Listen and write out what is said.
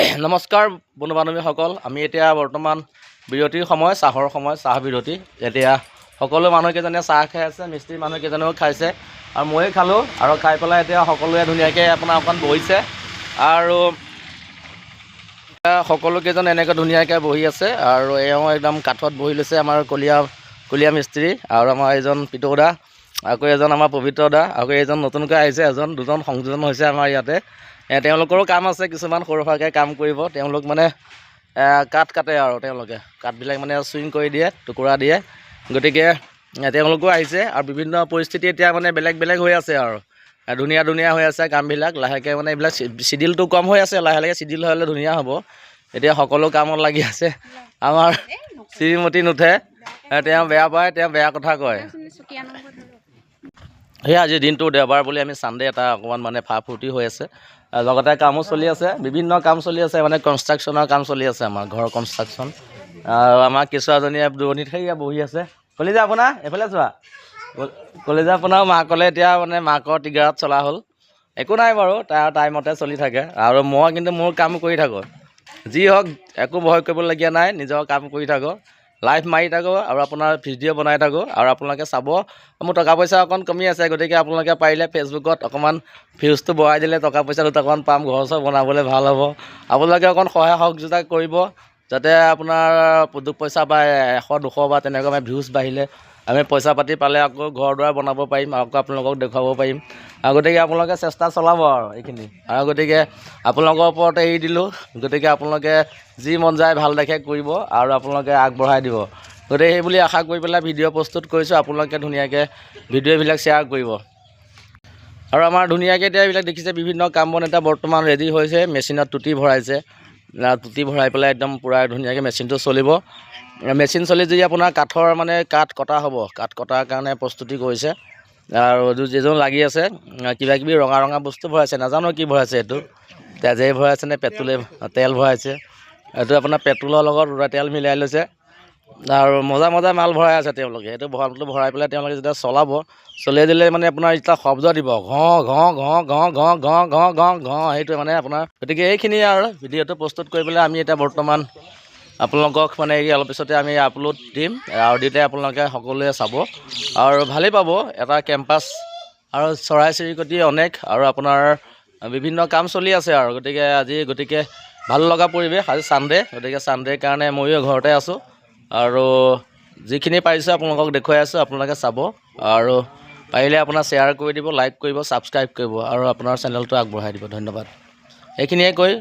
নমস্কাৰ বন্ধু বান্ধৱীসকল, আমি এতিয়া বৰ্তমান বিৰতিৰ সময়, চাহৰ সময়, চাহ বিৰতি। এতিয়া সকলো মানুহকেইজনে চাহ খাই আছে, মিস্ত্ৰী মানুহকেইজনেও খাইছে আৰু ময়ে খালোঁ আৰু খাই পেলাই এতিয়া সকলোৱে ধুনীয়াকৈ আপোনাৰ অকণ বহিছে আৰু সকলোকেইজন এনেকৈ ধুনীয়াকৈ বহি আছে আৰু এওঁ একদম কাঠত বহি লৈছে আমাৰ কলীয়া মিস্ত্ৰী আৰু আমাৰ এজন পিতৌ দা, আকৌ এজন আমাৰ পবিত্ৰ দা, আকৌ এজন নতুনকৈ আহিছে, দুজন সংযোজন হৈছে আমাৰ ইয়াতে। তেওঁলোকৰো কাম আছে, কিছুমান সৰু সুৰাকৈ কাম কৰিব। তেওঁলোক মানে কাঠ কাটে আৰু তেওঁলোকে কাঠবিলাক মানে চুইং কৰি দিয়ে, টুকুৰা দিয়ে। গতিকে তেওঁলোকো আহিছে আৰু বিভিন্ন পৰিস্থিতি এতিয়া মানে বেলেগ হৈ আছে আৰু ধুনীয়া হৈ আছে কামবিলাক। লাহেকৈ মানে এইবিলাক চিডিলটো কম হৈ আছে, লাহে চিডিল হ'লে ধুনীয়া হ'ব। এতিয়া সকলো কামত লাগি আছে। আমাৰ শ্ৰীমতী নুঠে, তেওঁ বেয়া পায়, তেওঁ বেয়া কথা কয়। সেই আজিৰ দিনটো দেওবাৰ বুলি আমি ছানডে এটা অকণমান মানে ফূৰ্তি হৈ আছে। লগতে কামো চলি আছে, বিভিন্ন কাম চলি আছে, মানে কনষ্ট্ৰাকশ্যনৰ কাম চলি আছে, আমাৰ ঘৰৰ কনষ্ট্ৰাকশ্যন। আৰু আমাৰ কেঁচুৱাজনীয়ে দূৰণিত সেইয়া বহি আছে। কলিজা আপোনাৰ এইফালে চোৱা, কলিজা আপোনাৰ মাকলে এতিয়া মানে মাকৰ টিগাৰত চলা হ'ল। একো নাই বাৰু, তাৰ টাইমতে চলি থাকে আৰু মই কিন্তু মোৰ কাম কৰি থাকোঁ। যি হওক একো ভয় কৰিবলগীয়া নাই, নিজৰ কাম কৰি থাকোঁ, লাইভ মাৰি থাকোঁ আৰু আপোনাৰ ভিডিঅ' বনাই থাকোঁ আৰু আপোনালোকে চাব। মোৰ টকা পইচা অকণ কমি আছে, গতিকে আপোনালোকে পাৰিলে ফেচবুকত অকণমান ভিউজটো বঢ়াই দিলে টকা পইচা দুটামান পাম, ঘৰ চৰ বনাবলৈ ভাল হ'ব। আপোনালোকে অকণ সহায় সহযোগিতা কৰিব, যাতে আপোনাৰ পইচা বা 100-200 বা তেনেকুৱা মানে ভিউজ বাঢ়িলে আমি পইচা পাতি পালে আকৌ ঘৰ দুৱাৰ বনাব পাৰিম, আকৌ আপোনালোকক দেখুৱাব পাৰিম। আৰু গতিকে আপোনালোকে চেষ্টা চলাব আৰু এইখিনি। আৰু গতিকে আপোনালোকৰ ওপৰত এৰি দিলোঁ, গতিকে আপোনালোকে যি মন যায় ভাল দেখে কৰিব আৰু আপোনালোকে আগবঢ়াই দিব। গতিকে সেই বুলি আশা কৰি পেলাই ভিডিঅ' প্ৰস্তুত কৰিছোঁ। আপোনালোকে ধুনীয়াকৈ ভিডিঅ'বিলাক শ্বেয়াৰ কৰিব। আৰু আমাৰ ধুনীয়াকৈ এতিয়া এইবিলাক দেখিছে, বিভিন্ন কাম বন এতিয়া বৰ্তমান ৰেডি হৈছে। মেচিনত টুটি ভৰাইছে, টুটি ভৰাই পেলাই একদম পূৰা ধুনীয়াকৈ মেচিনটো চলিব। মেচিন চলি যদি আপোনাৰ কাঠৰ মানে কাঠ কটা হ'ব, কাঠ কটাৰ কাৰণে প্ৰস্তুতি কৰিছে। আৰু যিজন লাগি আছে, কিবাকিবি ৰঙা বস্তু ভৰাইছে, নাজানো কি ভৰাইছে, এইটো তেজেই ভৰাইছে নে তেল ভৰাইছে। এইটো আপোনাৰ পেট্ৰলৰ লগত তেল মিলাই লৈছে আৰু মজা মাল ভৰাই আছে তেওঁলোকে। এইটো ভৰাই পেলাই তেওঁলোকে যেতিয়া চলাই দিলে মানে আপোনাৰ এতিয়া শব্দ দিব, ঘ সেইটোৱে মানে আপোনাৰ। গতিকে এইখিনিয়ে আৰু ভিডিঅ'টো প্ৰস্তুত কৰি পেলাই আমি এতিয়া বৰ্তমান আপোনালোকক মানে অলপ পিছতে আমি আপলোড দিম আৰু দিলে আপোনালোকে সকলোৱে চাব আৰু ভালেই পাব। এটা কেম্পাছ আৰু চৰাই চিৰিকটি অনেক আৰু আপোনাৰ বিভিন্ন কাম চলি আছে আৰু গতিকে ভাল লগা পৰিৱেশ। আজি ছানডে, গতিকে ছানডেৰ কাৰণে ময়ো ঘৰতে আছোঁ আৰু যিখিনি পাৰিছোঁ আপোনালোকক দেখুৱাই আছোঁ, আপোনালোকে চাব আৰু পাৰিলে আপোনাৰ শ্বেয়াৰ কৰি দিব, লাইক কৰিব, ছাবস্ক্ৰাইব কৰিব আৰু আপোনাৰ চেনেলটো আগবঢ়াই দিব। ধন্যবাদ। এইখিনিয়ে কৈ